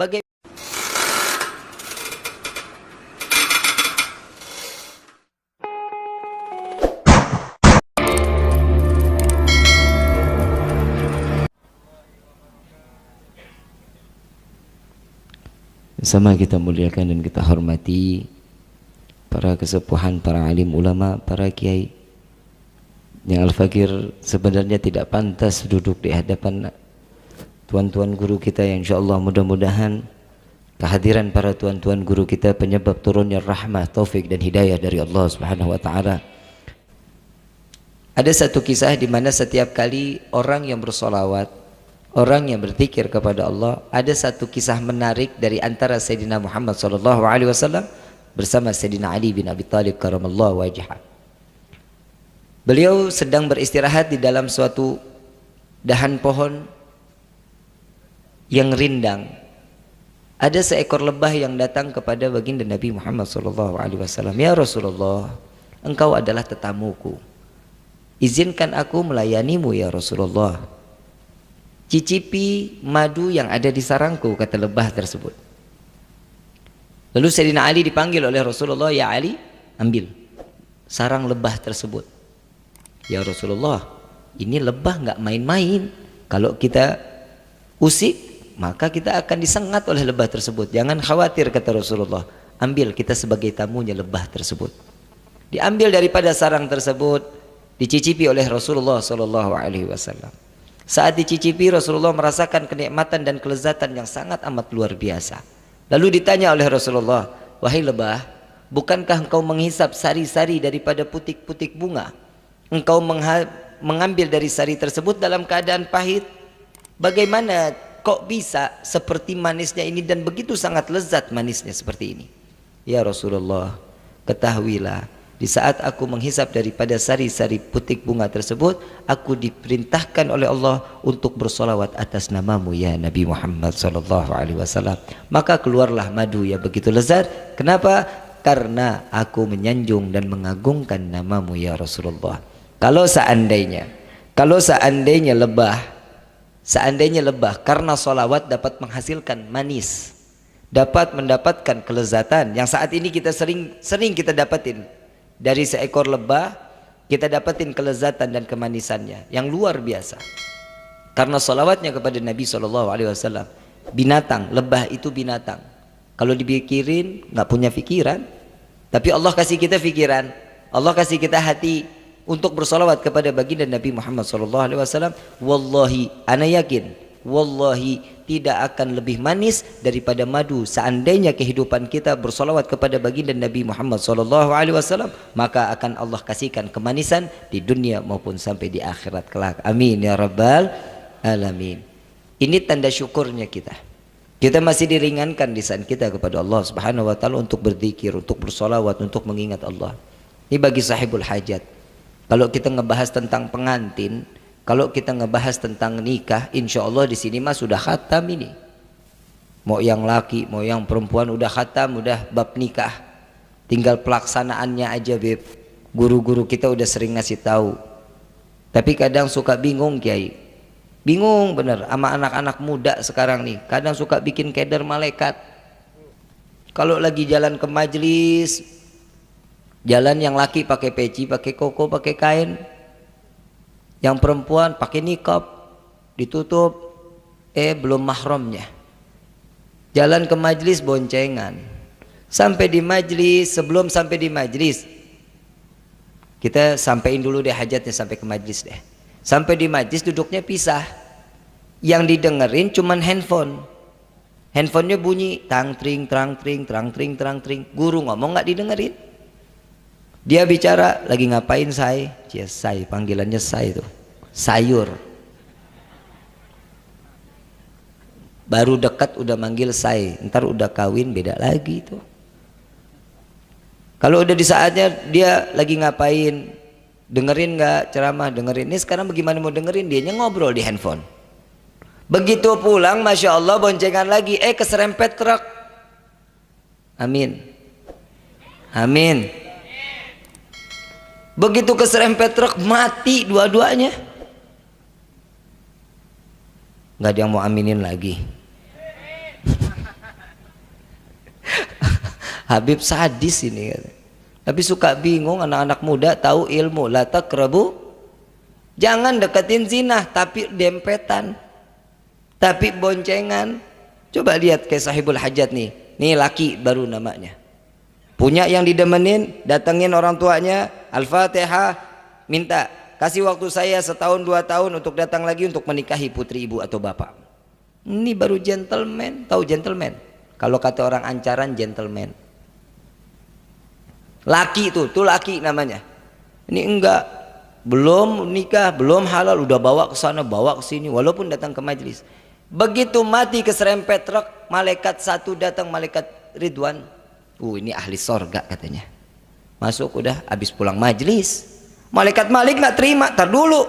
Bagaimana sama kita muliakan dan kita hormati para kesepuhan, para alim ulama, para kiai. Yang Al-Fakir sebenarnya tidak pantas duduk di hadapan tuan-tuan guru kita, yang insyaallah mudah-mudahan kehadiran para tuan-tuan guru kita penyebab turunnya rahmah, taufik dan hidayah dari Allah Subhanahu wa taala. Ada satu kisah di mana setiap kali orang yang bersolawat, orang yang berzikir kepada Allah, ada satu kisah menarik dari antara Sayyidina Muhammad SAW bersama Sayyidina Ali bin Abi Thalib karamallahu wajhah. Beliau sedang beristirahat di dalam suatu dahan pohon yang rindang. Ada seekor lebah yang datang kepada baginda Nabi Muhammad SAW. Ya Rasulullah, engkau adalah tetamuku, izinkan aku melayanimu ya Rasulullah. Cicipi madu yang ada di sarangku, kata lebah tersebut. Lalu Sayyidina Ali dipanggil oleh Rasulullah, ya Ali, ambil sarang lebah tersebut. Ya Rasulullah, ini lebah nggak main-main. Kalau kita usik, maka kita akan disengat oleh lebah tersebut. Jangan khawatir, kata Rasulullah. Ambil, kita sebagai tamunya lebah tersebut. Diambil daripada sarang tersebut, dicicipi oleh Rasulullah SAW. Saat dicicipi, Rasulullah merasakan kenikmatan dan kelezatan yang sangat amat luar biasa. Lalu ditanya oleh Rasulullah, wahai lebah, bukankah engkau menghisap sari-sari daripada putik-putik bunga? Engkau mengambil dari sari tersebut dalam keadaan pahit. Bagaimana kok bisa seperti manisnya ini dan begitu sangat lezat manisnya seperti ini? Ya Rasulullah, ketahuilah, di saat aku menghisap daripada sari-sari putik bunga tersebut, aku diperintahkan oleh Allah untuk bersolawat atas namamu ya Nabi Muhammad SAW. Maka keluarlah madu yang begitu lezat. Kenapa? Karena aku menyanjung dan mengagungkan namamu ya Rasulullah. Kalau seandainya lebah karena solawat dapat menghasilkan manis, dapat mendapatkan kelezatan yang saat ini kita sering kita dapatin dari seekor lebah, kita dapatin kelezatan dan kemanisannya yang luar biasa karena solawatnya kepada Nabi SAW. Binatang, lebah itu binatang, kalau dipikirin nggak punya pikiran, tapi Allah kasih kita pikiran, Allah kasih kita hati untuk bersolawat kepada baginda Nabi Muhammad SAW. Wallahi, ana yakin, wallahi tidak akan lebih manis daripada madu. Seandainya kehidupan kita bersolawat kepada baginda Nabi Muhammad SAW, maka akan Allah kasihkan kemanisan di dunia maupun sampai di akhirat kelak. Amin ya rabbal alamin. Ini tanda syukurnya kita. Kita masih diringankan lisan kita kepada Allah Subhanahu wa taala untuk berzikir, untuk bersolawat, untuk mengingat Allah. Ini bagi sahibul hajat. Kalau kita ngebahas tentang pengantin, kalau kita ngebahas tentang nikah, insya Allah di sini mah sudah khatam ini. Mau yang laki, mau yang perempuan udah khatam, udah bab nikah. Tinggal pelaksanaannya aja, Beb. Guru-guru kita udah sering ngasih tahu. Tapi kadang suka bingung, Kiai. Bingung bener sama anak-anak muda sekarang nih. Kadang suka bikin keder malaikat. Kalau lagi jalan ke majelis, jalan yang laki pakai peci, pakai koko, pakai kain. Yang perempuan pakai nikab, ditutup, belum mahramnya. Jalan ke majlis boncengan. Sampai di majlis, sebelum sampai di majlis, kita sampein dulu deh hajatnya sampai ke majlis deh. Sampai di majlis duduknya pisah. Yang didengerin cuman handphone. Handphonenya bunyi tang tring trang tring trang tring trang tring. Guru ngomong nggak didengerin. Dia bicara, lagi ngapain say? Say, panggilannya say itu. Sayur. Baru dekat udah manggil say, ntar udah kawin beda lagi itu. Kalau udah di saatnya dia lagi ngapain? Dengerin nggak ceramah? Dengerin. Ini sekarang bagaimana mau dengerin? Dianya ngobrol di handphone. Begitu pulang, masya Allah boncengan lagi. Keserempet truk. Amin. Amin. Begitu keserempet truk mati dua-duanya. Nggak ada yang mau aminin lagi. Habib sadis ini. Tapi suka bingung anak-anak muda tahu ilmu. La taqrabu, jangan deketin zina, tapi dempetan, tapi boncengan. Coba lihat kayak sahibul hajat nih. Nih laki baru namanya. Punya yang didemenin, datengin orang tuanya, Al-Fatihah, minta kasih waktu saya 1-2 tahun untuk datang lagi untuk menikahi putri ibu atau bapak. Ini baru gentleman. Tahu gentleman? Kalau kata orang Ancaran, gentleman. Laki tuh laki namanya. Ini enggak, belum nikah, belum halal, udah bawa ke sana, bawa ke sini, walaupun datang ke majelis. Begitu mati keserempet truk, malaikat satu datang, malaikat Ridwan. Ini ahli sorga katanya. Masuk udah, habis pulang majelis. Malaikat Malik nggak terima. Tar dulu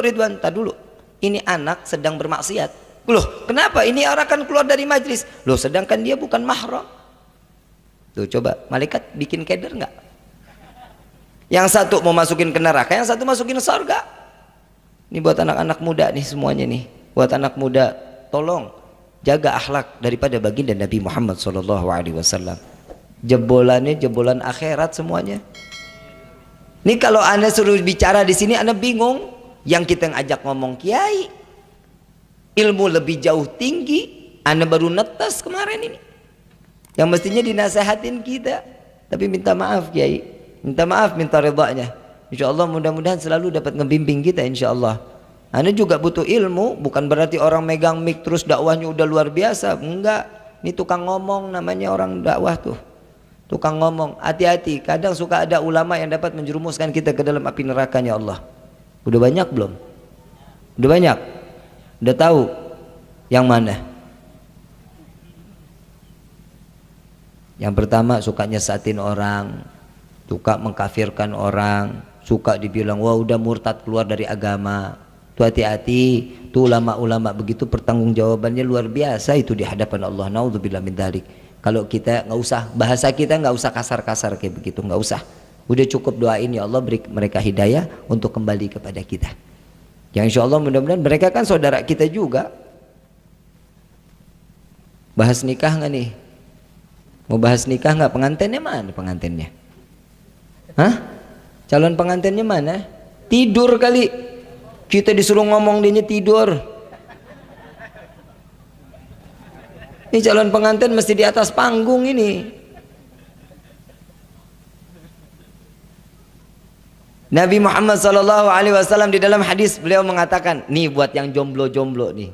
Ridwan, tar dulu. Ini anak sedang bermaksiat. Loh, kenapa? Ini orang kan keluar dari majelis. Loh, sedangkan dia bukan mahram. Tuh coba, malaikat bikin keder nggak? Yang satu mau masukin ke neraka, yang satu masukin ke sorga. Ini buat anak-anak muda nih semuanya nih. Buat anak muda, tolong jaga akhlak daripada baginda Nabi Muhammad SAW. Jebolannya jebolan akhirat semuanya. Ini kalau Anda suruh bicara di sini, Anda bingung. Yang kita ngajak ngomong kiai, ilmu lebih jauh tinggi, Anda baru netes kemarin ini. Yang mestinya dinasehatin kita, tapi minta maaf kiai, minta maaf, minta ridhanya. Insya Allah mudah-mudahan selalu dapat ngebimbing kita insya Allah. Anda juga butuh ilmu, bukan berarti orang megang mic terus dakwahnya udah luar biasa. Enggak, ini tukang ngomong namanya orang dakwah tuh. Tukang ngomong, hati-hati. Kadang suka ada ulama yang dapat menjerumuskan kita ke dalam api nerakanya Allah. Udah banyak belum? Udah banyak? Udah tahu yang mana? Yang pertama suka nyesatin orang, suka mengkafirkan orang, suka dibilang wah udah murtad keluar dari agama. Tuh hati-hati, tuh ulama-ulama begitu pertanggungjawabannya luar biasa itu di hadapan Allah. Naudzubillah min dzalik. Kalau kita nggak usah, bahasa kita nggak usah kasar-kasar kayak begitu, nggak usah. Udah cukup doain ya Allah beri mereka hidayah untuk kembali kepada kita. Yang insya Allah mudah-mudahan mereka kan saudara kita juga. Bahas nikah nggak nih? Mau bahas nikah nggak? Pengantinnya mana pengantinnya? Hah? Calon pengantinnya mana? Tidur kali. Kita disuruh ngomong dia tidur. Ini calon pengantin mesti di atas panggung ini. Nabi Muhammad SAW di dalam hadis beliau mengatakan, nih buat yang jomblo-jomblo nih.